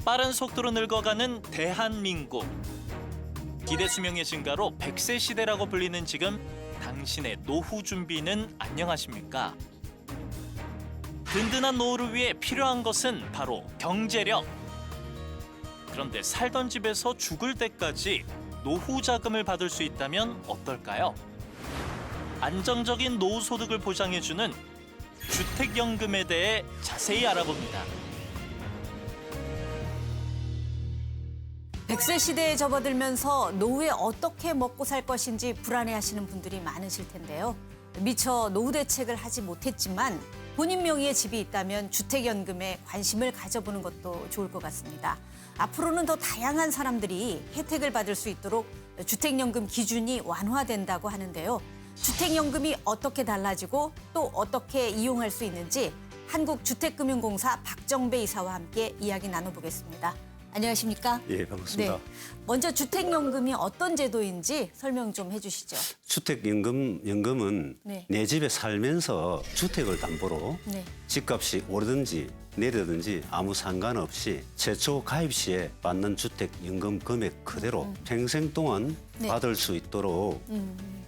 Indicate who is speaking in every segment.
Speaker 1: 빠른 속도로 늙어가는 대한민국. 기대 수명의 증가로 100세 시대라고 불리는 지금 당신의 노후 준비는 안녕하십니까? 든든한 노후를 위해 필요한 것은 바로 경제력. 그런데 살던 집에서 죽을 때까지 노후 자금을 받을 수 있다면 어떨까요? 안정적인 노후 소득을 보장해주는 주택연금에 대해 자세히 알아봅니다.
Speaker 2: 100세 시대에 접어들면서 노후에 어떻게 먹고 살 것인지 불안해하시는 분들이 많으실 텐데요. 미처 노후 대책을 하지 못했지만 본인 명의의 집이 있다면 주택연금에 관심을 가져보는 것도 좋을 것 같습니다. 앞으로는 더 다양한 사람들이 혜택을 받을 수 있도록 주택연금 기준이 완화된다고 하는데요. 주택연금이 어떻게 달라지고 또 어떻게 이용할 수 있는지 한국주택금융공사 박정배 이사와 함께 이야기 나눠보겠습니다. 안녕하십니까?
Speaker 3: 예, 반갑습니다.
Speaker 2: 네. 먼저 주택연금이 어떤 제도인지 설명 좀 해주시죠.
Speaker 3: 주택연금은
Speaker 2: 네.
Speaker 3: 내 집에 살면서 주택을 담보로
Speaker 2: 네.
Speaker 3: 집값이 오르든지 내리든지 아무 상관없이 최초 가입 시에 받는 주택연금 금액 그대로 평생 동안
Speaker 2: 네.
Speaker 3: 받을 수 있도록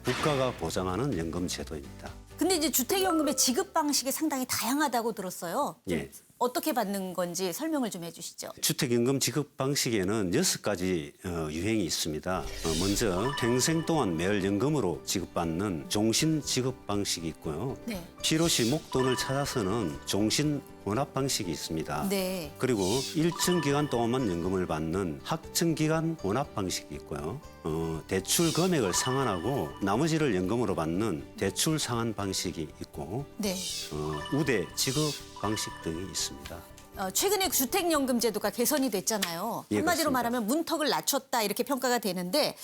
Speaker 3: 국가가 보장하는 연금 제도입니다.
Speaker 2: 근데 이제 주택연금의 지급 방식이 상당히 다양하다고 들었어요. 좀
Speaker 3: 예.
Speaker 2: 어떻게 받는 건지 설명을 좀 해주시죠.
Speaker 3: 주택연금 지급 방식에는 6가지 유형이 있습니다. 먼저 평생 동안 매월 연금으로 지급받는 종신 지급 방식이 있고요.
Speaker 2: 네.
Speaker 3: 필요시 목돈을 찾아서는 종신 혼합 방식이 있습니다.
Speaker 2: 네.
Speaker 3: 그리고 일정 기간 동안만 연금을 받는 학증 기간 혼합 방식이 있고요. 대출 금액을 상환하고 나머지를 연금으로 받는 대출 상환 방식이 있고
Speaker 2: 네.
Speaker 3: 우대 지급 방식 등이 있습니다.
Speaker 2: 최근에 주택연금 제도가 개선이 됐잖아요.
Speaker 3: 예,
Speaker 2: 한마디로
Speaker 3: 그렇습니다.
Speaker 2: 말하면 문턱을 낮췄다 이렇게 평가가 되는데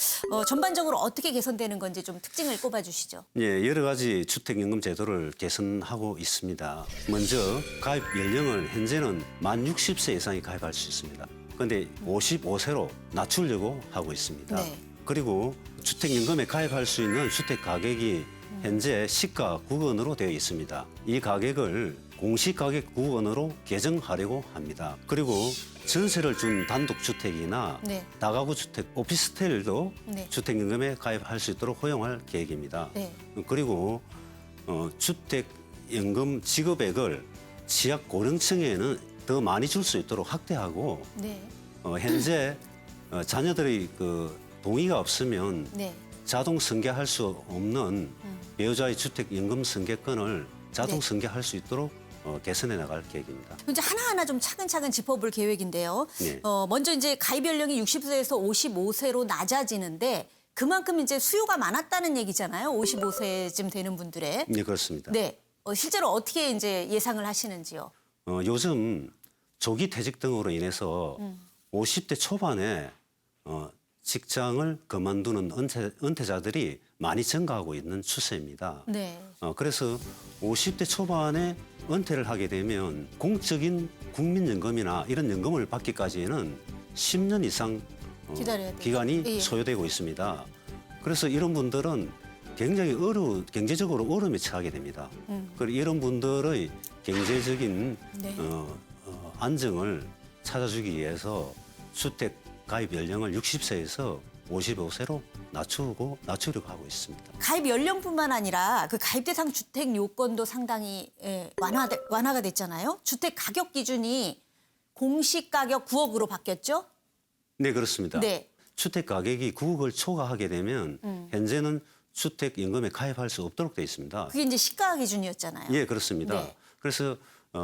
Speaker 2: 전반적으로 어떻게 개선되는 건지 좀 특징을 꼽아주시죠.
Speaker 3: 예, 여러 가지 주택연금 제도를 개선하고 있습니다. 먼저 가입 연령을 현재는 만 60세 이상이 가입할 수 있습니다. 그런데 55세로 낮추려고 하고 있습니다.
Speaker 2: 네.
Speaker 3: 그리고 주택연금에 가입할 수 있는 주택 가격이 현재 시가 9억원으로 되어 있습니다. 이 가격을 공시가격 9억원으로 개정하려고 합니다. 그리고 전세를 준 단독주택이나
Speaker 2: 네.
Speaker 3: 다가구 주택, 오피스텔도
Speaker 2: 네.
Speaker 3: 주택연금에 가입할 수 있도록 허용할 계획입니다.
Speaker 2: 네.
Speaker 3: 그리고 주택연금 지급액을 취약 고령층에는 더 많이 줄 수 있도록 확대하고
Speaker 2: 네.
Speaker 3: 현재 자녀들의 동의가 없으면
Speaker 2: 네.
Speaker 3: 자동 승계할 수 없는 배우자의 주택연금 승계권을 자동
Speaker 2: 네.
Speaker 3: 승계할 수 있도록 개선해 나갈 계획입니다.
Speaker 2: 이제 하나하나 좀 차근차근 짚어볼 계획인데요.
Speaker 3: 네.
Speaker 2: 먼저 이제 가입 연령이 60세에서 55세로 낮아지는데 그만큼 이제 수요가 많았다는 얘기잖아요. 55세쯤 되는 분들의.
Speaker 3: 네, 그렇습니다.
Speaker 2: 네. 실제로 어떻게 이제 예상을 하시는지요?
Speaker 3: 요즘 조기 퇴직 등으로 인해서 50대 초반에 직장을 그만두는 은퇴자들이 많이 증가하고 있는 추세입니다.
Speaker 2: 네.
Speaker 3: 그래서 50대 초반에 은퇴를 하게 되면 공적인 국민연금이나 이런 연금을 받기까지는 10년 이상
Speaker 2: 기다려야 돼요.
Speaker 3: 기간이
Speaker 2: 예.
Speaker 3: 소요되고 있습니다. 그래서 이런 분들은 굉장히 경제적으로 어려움에 처하게 됩니다. 그리고 이런 분들의 경제적인
Speaker 2: 네.
Speaker 3: 안정을 찾아주기 위해서 주택 가입 연령을 60세에서 55세로 낮추려고 하고 있습니다.
Speaker 2: 가입 연령뿐만 아니라 그 가입 대상 주택 요건도 상당히 완화가 됐잖아요. 주택 가격 기준이 공시 가격 9억으로 바뀌었죠?
Speaker 3: 네, 그렇습니다.
Speaker 2: 네.
Speaker 3: 주택 가격이 9억을 초과하게 되면 현재는 주택 연금에 가입할 수 없도록 되어 있습니다.
Speaker 2: 그게 이제 시가 기준이었잖아요.
Speaker 3: 예, 그렇습니다.
Speaker 2: 네.
Speaker 3: 그래서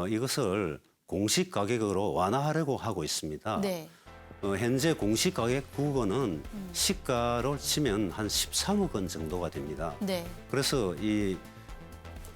Speaker 3: 이것을 공시 가격으로 완화하려고 하고 있습니다.
Speaker 2: 네.
Speaker 3: 현재 공시 가격 9억원은 시가로 치면 한 13억 원 정도가 됩니다.
Speaker 2: 네.
Speaker 3: 그래서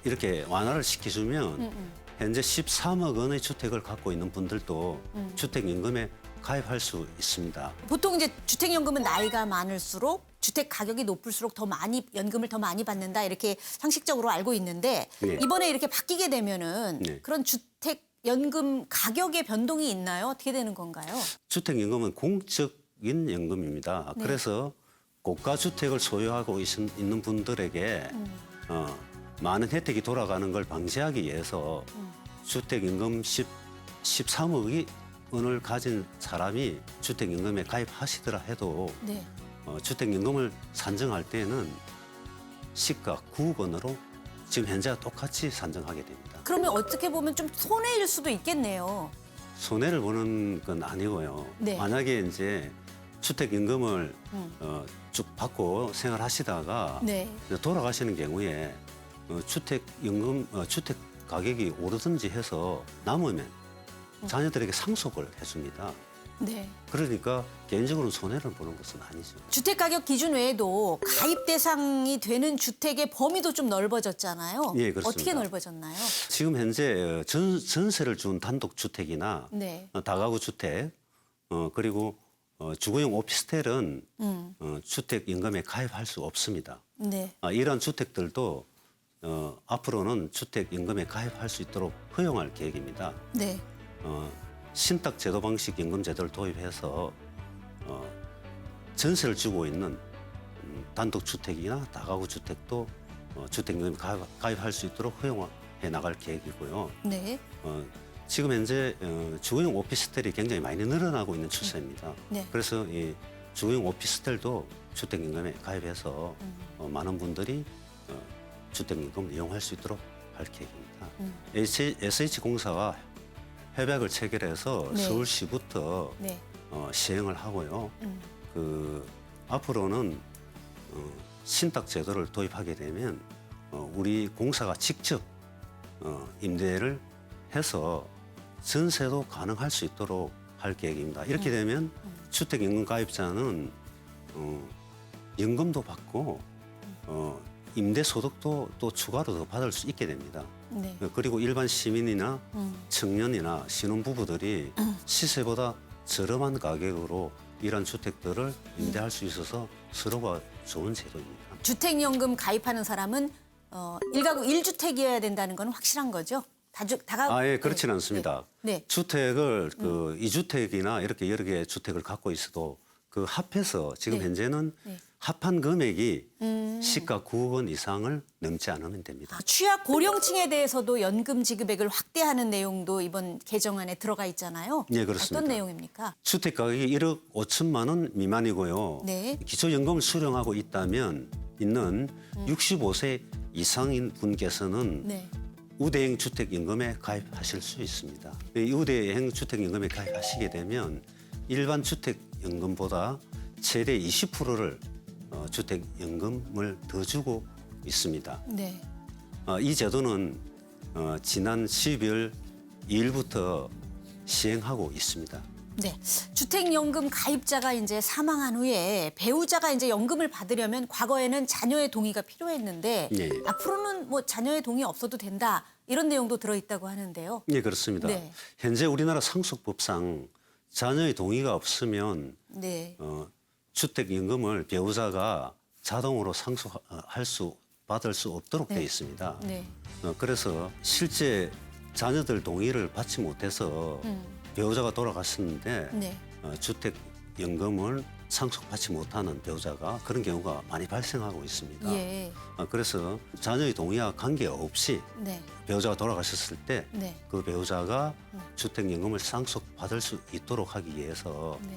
Speaker 3: 이렇게 완화를 시켜주면 현재 13억 원의 주택을 갖고 있는 분들도 주택연금에 가입할 수 있습니다.
Speaker 2: 보통 이제 주택연금은 나이가 많을수록 주택 가격이 높을수록 더 많이 연금을 더 많이 받는다 이렇게 상식적으로 알고 있는데
Speaker 3: 네.
Speaker 2: 이번에 이렇게 바뀌게 되면은
Speaker 3: 네.
Speaker 2: 그런 주택 연금 가격의 변동이 있나요? 어떻게 되는 건가요?
Speaker 3: 주택연금은 공적인 연금입니다.
Speaker 2: 네.
Speaker 3: 그래서 고가 주택을 소유하고 있는 분들에게 많은 혜택이 돌아가는 걸 방지하기 위해서 주택연금 13억이 원을 가진 사람이 주택연금에 가입하시더라 해도
Speaker 2: 네.
Speaker 3: 주택연금을 산정할 때는 시가 9억 원으로 지금 현재와 똑같이 산정하게 됩니다.
Speaker 2: 그러면 어떻게 보면 좀 손해일 수도 있겠네요.
Speaker 3: 손해를 보는 건 아니고요.
Speaker 2: 네.
Speaker 3: 만약에 이제 주택연금을 쭉 받고 생활하시다가
Speaker 2: 네.
Speaker 3: 돌아가시는 경우에 주택 가격이 오르든지 해서 남으면 자녀들에게 상속을 해줍니다.
Speaker 2: 네.
Speaker 3: 그러니까 개인적으로는 손해를 보는 것은 아니죠.
Speaker 2: 주택 가격 기준 외에도 가입 대상이 되는 주택의 범위도 좀 넓어졌잖아요.
Speaker 3: 예, 그렇습니다.
Speaker 2: 어떻게 넓어졌나요?
Speaker 3: 지금 현재 전세를 준 단독주택이나
Speaker 2: 네.
Speaker 3: 다가구 주택 그리고 주거용 오피스텔은 주택연금에 가입할 수 없습니다.
Speaker 2: 네.
Speaker 3: 이러한 주택들도 앞으로는 주택연금에 가입할 수 있도록 허용할 계획입니다.
Speaker 2: 네.
Speaker 3: 신탁 제도 방식 연금 제도를 도입해서 전세를 주고 있는 단독 주택이나 다가구 주택도 주택연금에 가입할 수 있도록 허용해 나갈 계획이고요.
Speaker 2: 네.
Speaker 3: 지금 현재 주거용 오피스텔이 굉장히 많이 늘어나고 있는 추세입니다.
Speaker 2: 네.
Speaker 3: 그래서 이 주거용 오피스텔도 주택연금에 가입해서 많은 분들이 주택연금을 이용할 수 있도록 할 계획입니다. SH공사가 협약을 체결해서
Speaker 2: 네.
Speaker 3: 서울시부터
Speaker 2: 네.
Speaker 3: 시행을 하고요. 앞으로는 신탁 제도를 도입하게 되면 우리 공사가 직접 임대를 해서 전세도 가능할 수 있도록 할 계획입니다. 이렇게 되면 주택연금 가입자는 연금도 받고 임대소득도 또 추가로 더 받을 수 있게 됩니다.
Speaker 2: 네.
Speaker 3: 그리고 일반 시민이나 청년이나 신혼부부들이 시세보다 저렴한 가격으로 이런 주택들을 임대할 수 있어서 서로가 좋은 제도입니다.
Speaker 2: 주택연금 가입하는 사람은 1가구 1주택이어야 된다는 건 확실한 거죠? 다가구.
Speaker 3: 예, 그렇지는 않습니다.
Speaker 2: 네.
Speaker 3: 주택을 그 2주택이나 이렇게 여러 개의 주택을 갖고 있어도 그 합해서 지금
Speaker 2: 네.
Speaker 3: 현재는
Speaker 2: 네.
Speaker 3: 합한 금액이 시가 9억 원 이상을 넘지 않으면 됩니다.
Speaker 2: 취약 고령층에 대해서도 연금 지급액을 확대하는 내용도 이번 개정안에 들어가 있잖아요.
Speaker 3: 네, 그렇습니다.
Speaker 2: 어떤 내용입니까?
Speaker 3: 주택 가격이 1억 5천만 원 미만이고요.
Speaker 2: 네.
Speaker 3: 기초연금을 수령하고 있는 65세 이상인 분께서는
Speaker 2: 네.
Speaker 3: 우대행 주택연금에 가입하실 수 있습니다. 이 우대행 주택연금에 가입하시게 되면 일반 주택연금보다 최대 20%를 주택연금을 더 주고 있습니다.
Speaker 2: 네.
Speaker 3: 이 제도는 지난 12월 2일부터 시행하고 있습니다.
Speaker 2: 네. 주택연금 가입자가 이제 사망한 후에 배우자가 이제 연금을 받으려면 과거에는 자녀의 동의가 필요했는데
Speaker 3: 예.
Speaker 2: 앞으로는 뭐 자녀의 동의 없어도 된다 이런 내용도 들어있다고 하는데요.
Speaker 3: 네, 그렇습니다.
Speaker 2: 네.
Speaker 3: 현재 우리나라 상속법상 자녀의 동의가 없으면
Speaker 2: 네.
Speaker 3: 주택연금을 배우자가 자동으로 받을 수 없도록
Speaker 2: 네.
Speaker 3: 되어 있습니다.
Speaker 2: 네.
Speaker 3: 그래서 실제 자녀들 동의를 받지 못해서 배우자가 돌아갔었는데
Speaker 2: 네.
Speaker 3: 주택연금을 상속받지 못하는 배우자가 그런 경우가 많이 발생하고 있습니다.
Speaker 2: 예.
Speaker 3: 그래서 자녀의 동의와 관계없이
Speaker 2: 네.
Speaker 3: 배우자가 돌아가셨을 때
Speaker 2: 네.
Speaker 3: 그 배우자가 주택연금을 상속받을 수 있도록 하기 위해서
Speaker 2: 네.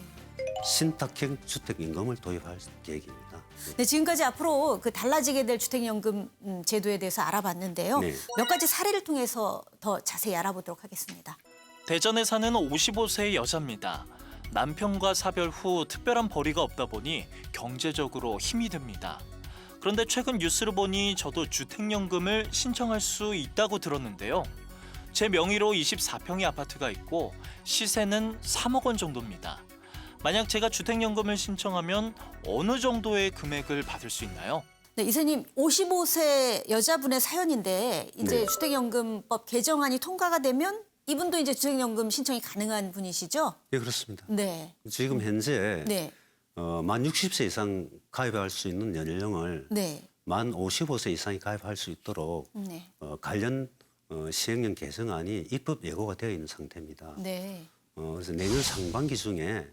Speaker 3: 신탁형 주택연금을 도입할 계획입니다.
Speaker 2: 네, 지금까지 앞으로 그 달라지게 될 주택연금 제도에 대해서 알아봤는데요.
Speaker 3: 네.
Speaker 2: 몇 가지 사례를 통해서 더 자세히 알아보도록 하겠습니다.
Speaker 1: 대전에 사는 55세의 여자입니다. 남편과 사별 후 특별한 벌이가 없다 보니 경제적으로 힘이 듭니다. 그런데 최근 뉴스를 보니 저도 주택연금을 신청할 수 있다고 들었는데요. 제 명의로 24평의 아파트가 있고 시세는 3억 원 정도입니다. 만약 제가 주택연금을 신청하면 어느 정도의 금액을 받을 수 있나요?
Speaker 2: 네, 이사님 55세 여자분의 사연인데 이제
Speaker 3: 네.
Speaker 2: 주택연금법 개정안이 통과가 되면 이분도 이제 주택연금 신청이 가능한 분이시죠?
Speaker 3: 예, 그렇습니다.
Speaker 2: 네.
Speaker 3: 지금 현재
Speaker 2: 네.
Speaker 3: 만 60세 이상 가입할 수 있는 연령을
Speaker 2: 네.
Speaker 3: 만 55세 이상이 가입할 수 있도록
Speaker 2: 네.
Speaker 3: 관련 시행령 개정안이 입법 예고가 되어 있는 상태입니다.
Speaker 2: 네.
Speaker 3: 그래서 내년 상반기 중에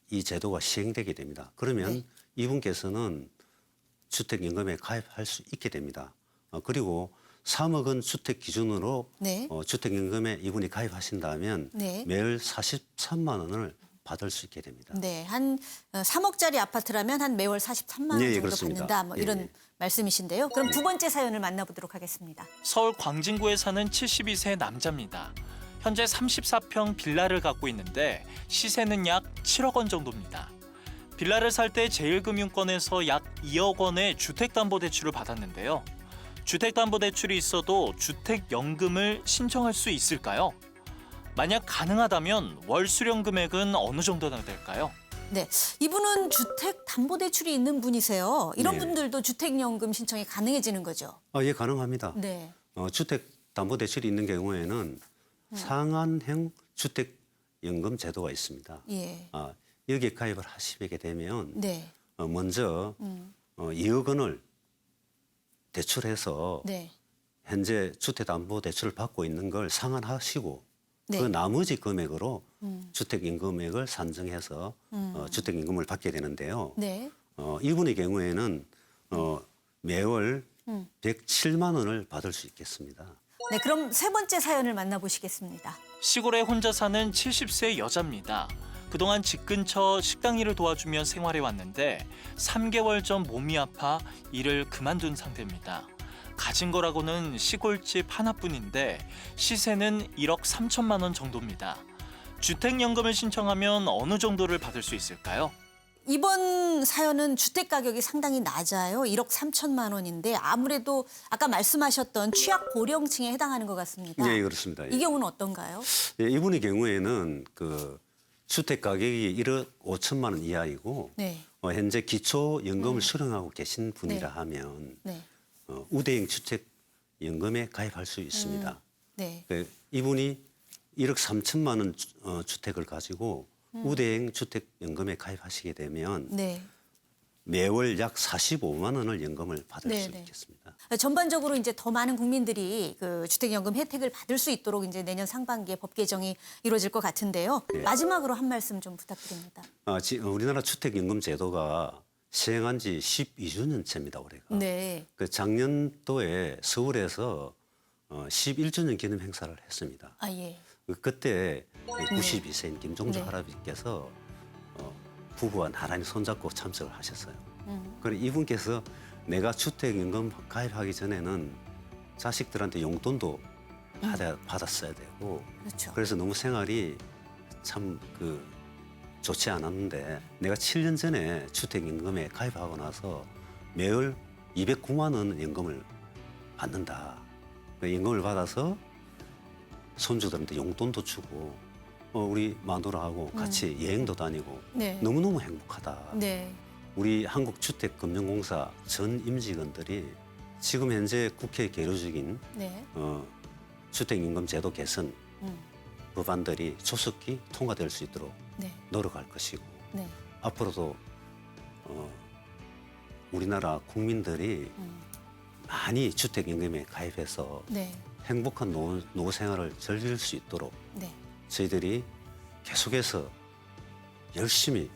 Speaker 3: 이 제도가 시행되게 됩니다. 그러면
Speaker 2: 네.
Speaker 3: 이분께서는 주택연금에 가입할 수 있게 됩니다. 그리고 3억 원 주택 기준으로
Speaker 2: 네.
Speaker 3: 주택연금에 이분이 가입하신다면
Speaker 2: 네.
Speaker 3: 매월 43만 원을 받을 수 있게 됩니다.
Speaker 2: 네, 한 3억짜리 아파트라면 한 매월 43만 원
Speaker 3: 예, 예,
Speaker 2: 정도
Speaker 3: 그렇습니다.
Speaker 2: 받는다. 뭐 이런
Speaker 3: 예, 예.
Speaker 2: 말씀이신데요. 그럼 두 번째 사연을 만나보도록 하겠습니다.
Speaker 1: 서울 광진구에 사는 72세 남자입니다. 현재 34평 빌라를 갖고 있는데 시세는 약 7억 원 정도입니다. 빌라를 살 때 제일금융권에서 약 2억 원의 주택담보대출을 받았는데요. 주택담보대출이 있어도 주택연금을 신청할 수 있을까요? 만약 가능하다면 월 수령 금액은 어느 정도나 될까요?
Speaker 2: 네, 이분은 주택담보대출이 있는 분이세요. 이런
Speaker 3: 네.
Speaker 2: 분들도 주택연금 신청이 가능해지는 거죠?
Speaker 3: 예, 가능합니다.
Speaker 2: 네.
Speaker 3: 주택담보대출이 있는 경우에는 상한형 주택연금 제도가 있습니다.
Speaker 2: 예.
Speaker 3: 여기에 가입을 하시게 되면
Speaker 2: 네.
Speaker 3: 먼저 2억 원을 대출해서
Speaker 2: 네.
Speaker 3: 현재 주택담보대출을 받고 있는 걸 상환하시고
Speaker 2: 네.
Speaker 3: 그 나머지 금액으로 주택임금액을 산정해서 주택임금을 받게 되는데요.
Speaker 2: 네.
Speaker 3: 이분의 경우에는 매월 107만 원을 받을 수 있겠습니다.
Speaker 2: 네, 그럼 세 번째 사연을 만나보시겠습니다.
Speaker 1: 시골에 혼자 사는 70세 여자입니다. 그동안 집 근처 식당 일을 도와주며 생활해 왔는데 3개월 전 몸이 아파 일을 그만둔 상태입니다. 가진 거라고는 시골집 하나뿐인데 시세는 1억 3천만 원 정도입니다. 주택연금을 신청하면 어느 정도를 받을 수 있을까요?
Speaker 2: 이번 사연은 주택 가격이 상당히 낮아요. 1억 3천만 원인데 아무래도 아까 말씀하셨던 취약 고령층에 해당하는 것 같습니다.
Speaker 3: 예, 그렇습니다. 예.
Speaker 2: 이 경우는 어떤가요?
Speaker 3: 예, 이분의 경우에는 그 주택 가격이 1억 5천만 원 이하이고
Speaker 2: 네.
Speaker 3: 현재 기초연금을 수령하고 계신 분이라
Speaker 2: 네.
Speaker 3: 하면
Speaker 2: 네.
Speaker 3: 우대형 주택연금에 가입할 수 있습니다.
Speaker 2: 네.
Speaker 3: 이분이 1억 3천만 원 주택을 가지고 우대형 주택연금에 가입하시게 되면
Speaker 2: 네.
Speaker 3: 매월 약 45만 원을 연금을 받을
Speaker 2: 네,
Speaker 3: 수
Speaker 2: 네.
Speaker 3: 있겠습니다.
Speaker 2: 전반적으로 이제 더 많은 국민들이 그 주택연금 혜택을 받을 수 있도록 이제 내년 상반기에 법 개정이 이루어질 것 같은데요.
Speaker 3: 네.
Speaker 2: 마지막으로 한 말씀 좀 부탁드립니다.
Speaker 3: 우리나라 주택연금 제도가 시행한 지 12주년째입니다, 올해가.
Speaker 2: 네.
Speaker 3: 그 작년도에 서울에서 11주년 기념 행사를 했습니다.
Speaker 2: 아 예.
Speaker 3: 그때 92세인 김종주
Speaker 2: 네.
Speaker 3: 할아버지께서 부부와 나란히 손잡고 참석을 하셨어요.
Speaker 2: 음.
Speaker 3: 그리고 이분께서 내가 주택연금 가입하기 전에는 자식들한테 용돈도 받았어야 되고
Speaker 2: 그렇죠.
Speaker 3: 그래서 너무 생활이 참 좋지 않았는데 내가 7년 전에 주택연금에 가입하고 나서 매월 209만 원 연금을 받는다. 그 연금을 받아서 손주들한테 용돈도 주고 우리 마누라하고 같이 여행도 다니고
Speaker 2: 네.
Speaker 3: 너무너무 행복하다.
Speaker 2: 네.
Speaker 3: 우리 한국주택금융공사 전 임직원들이 지금 현재 국회에 계류 중인
Speaker 2: 네.
Speaker 3: 주택임금 제도 개선
Speaker 2: 음.
Speaker 3: 법안들이 조속히 통과될 수 있도록
Speaker 2: 네.
Speaker 3: 노력할 것이고
Speaker 2: 네.
Speaker 3: 앞으로도 우리나라 국민들이 많이 주택연금에 가입해서
Speaker 2: 네.
Speaker 3: 행복한 노후 생활을 즐길 수 있도록
Speaker 2: 네.
Speaker 3: 저희들이 계속해서 열심히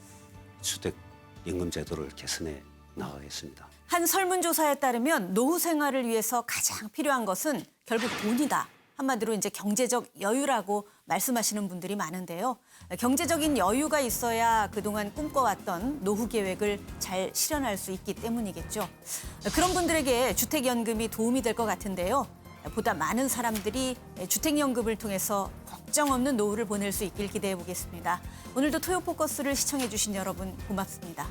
Speaker 3: 주택연금 제도를 개선해 나가겠습니다.
Speaker 2: 한 설문조사에 따르면 노후 생활을 위해서 가장 필요한 것은 결국 돈이다. 한마디로 이제 경제적 여유라고 말씀하시는 분들이 많은데요. 경제적인 여유가 있어야 그동안 꿈꿔왔던 노후 계획을 잘 실현할 수 있기 때문이겠죠. 그런 분들에게 주택연금이 도움이 될 것 같은데요. 보다 많은 사람들이 주택연금을 통해서 걱정 없는 노후를 보낼 수 있길 기대해 보겠습니다. 오늘도 토요 포커스를 시청해 주신 여러분 고맙습니다.